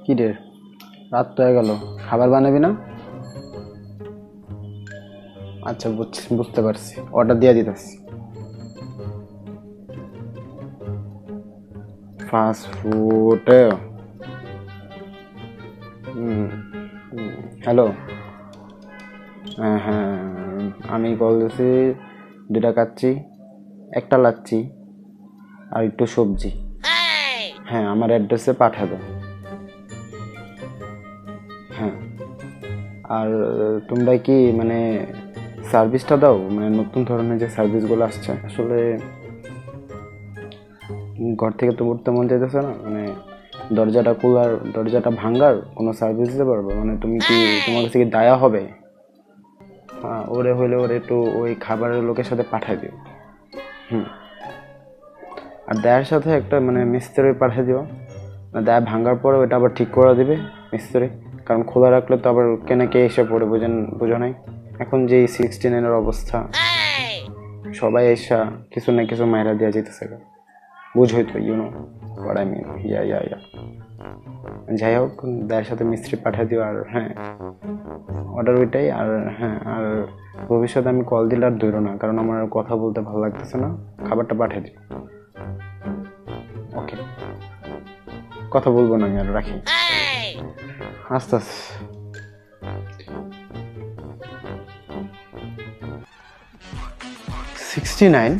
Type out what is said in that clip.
কি রে, রাত তো হয়ে গেল, খাবার বানাবি না? আচ্ছা বুঝতে পারছি, অর্ডার দিয়ে দিতেছি। Fast food. হ্যালো। হ্যাঁ হ্যাঁ, আমি কল দিয়েছি। 2টা কাচ্চি, একটা লাচ্ছি, আর একটু সবজি। হ্যাঁ, আমার অ্যাড্রেসে পাঠা দাও। হ্যাঁ, আর তোমরা কি মানে সার্ভিসটা দাও, মানে নতুন ধরনের যে সার্ভিসগুলো আসছে, আসলে ঘর থেকে তো উঠতে মন চাইতেছে না, মানে দরজাটা খোলার, দরজাটা ভাঙার কোনো সার্ভিস দিতে পারবো? মানে তুমি কি, তোমার কাছে কি দায়া হবে? হ্যাঁ, ওরে হইলে ওরে একটু ওই খাবারের লোকের সাথে পাঠাই দিও। আর দায়ের সাথে একটা মানে মিস্ত্রি পাঠিয়ে দিও, দায় ভাঙার পরে ওটা আবার ঠিক করে দিবে মিস্ত্রি। কারণ খোলা রাখলে তো আবার কেনে কে এসে পড়ে, বুঝো নাই? এখন যে 69-এর অবস্থা, সবাই এসা কিছু না কিছু মাইরা দেওয়া যেতেছে, বুঝোই তো, ইউনো হোয়াট আই মিন। ইয়া যাই হোক, দায়ের সাথে মিস্ত্রি পাঠিয়ে দিও। আর হ্যাঁ, অর্ডার ওইটাই। আর হ্যাঁ, আর ভবিষ্যতে আমি কল দিলে আর ধরো না, কারণ আমার কথা বলতে ভালো লাগতেছে না। খাবারটা পাঠিয়ে দিও। ওকে, কথা বলবো না আমি, আর রাখি। আস্তে আস্তে। 69?